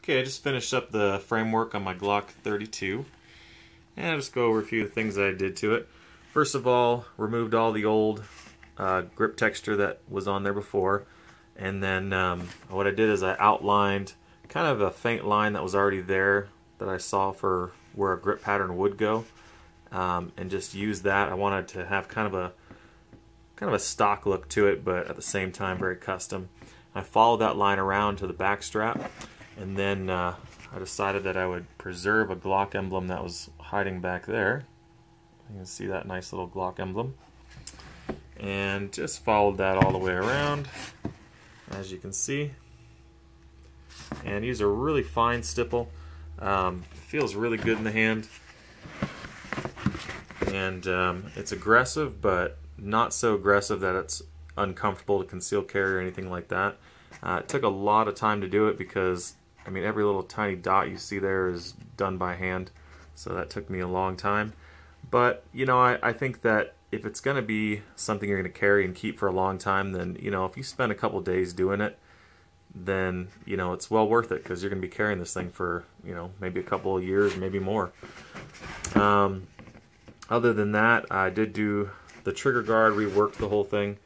Okay, I just finished up the framework on my Glock 32, and I'll just go over a few things that I did to it. First of all, removed all the old grip texture that was on there before, and then what I did is I outlined kind of a faint line that was already there that I saw for where a grip pattern would go, and just used that. I wanted to have kind of a stock look to it, but at the same time very custom. I followed that line around to the back strap, and then I decided that I would preserve a Glock emblem that was hiding back there. You can see that nice little Glock emblem. And just followed that all the way around, as you can see. And use a really fine stipple. Feels really good in the hand. And it's aggressive, but not so aggressive that it's uncomfortable to conceal carry or anything like that. It took a lot of time to do it because, I mean, every little tiny dot you see there is done by hand, so that took me a long time. But, you know, I think that if it's going to be something you're going to carry and keep for a long time, then, you know, if you spend a couple days doing it, then, you know, it's well worth it because you're going to be carrying this thing for, you know, maybe a couple of years, maybe more. Other than that, I did do the trigger guard, reworked the whole thing.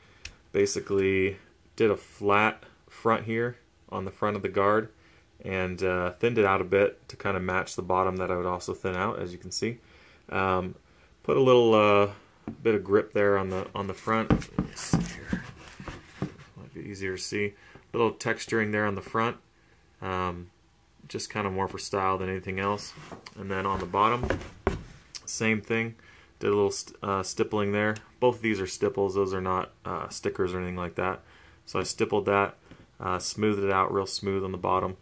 Basically did a flat front here on the front of the guard and thinned it out a bit to kind of match the bottom that I would also thin out, as you can see. Put a little bit of grip there on the front. Let's see here. Might be easier to see. A little texturing there on the front, just kind of more for style than anything else. And then on the bottom, same thing. Did a little stippling there. Both of these are stipples. Those are not stickers or anything like that. So I stippled that, smoothed it out real smooth on the bottom.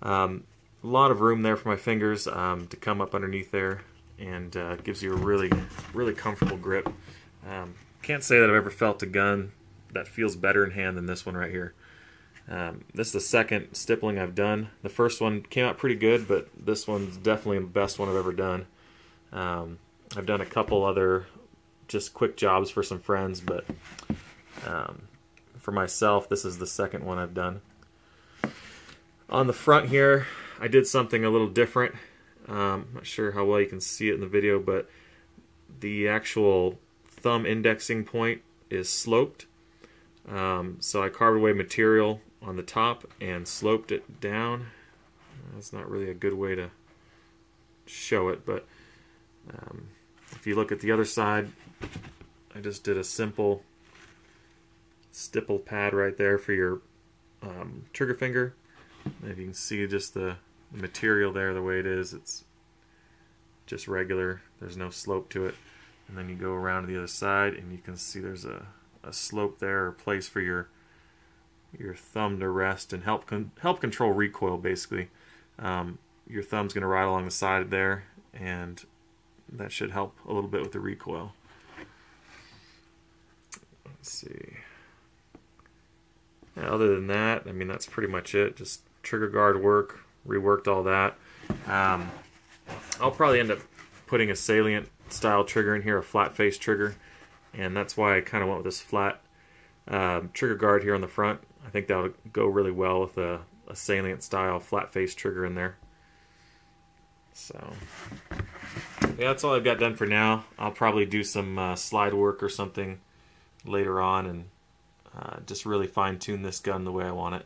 A lot of room there for my fingers to come up underneath there, and gives you a really, really comfortable grip. Can't say that I've ever felt a gun that feels better in hand than this one right here. This is the second stippling I've done. The first one came out pretty good, but this one's definitely the best one I've ever done. I've done a couple other just quick jobs for some friends, but for myself, this is the second one I've done. On the front here, I did something a little different. Not sure how well you can see it in the video, but the actual thumb indexing point is sloped. So I carved away material on the top and sloped it down. That's not really a good way to show it, but if you look at the other side, I just did a simple stipple pad right there for your trigger finger. And if you can see just the material there the way it is, it's just regular. There's no slope to it. And then you go around to the other side and you can see there's a slope there, or place for your thumb to rest and help control recoil, basically. Your thumb's going to ride along the side there, and that should help a little bit with the recoil. Let's see. Yeah, other than that, I mean, that's pretty much it. Just trigger guard work, reworked all that. I'll probably end up putting a salient style trigger in here, a flat face trigger, and that's why I kind of went with this flat trigger guard here on the front. I think that would go really well with a salient style flat face trigger in there. So yeah, that's all I've got done for now. I'll probably do some slide work or something later on and just really fine tune this gun the way I want it.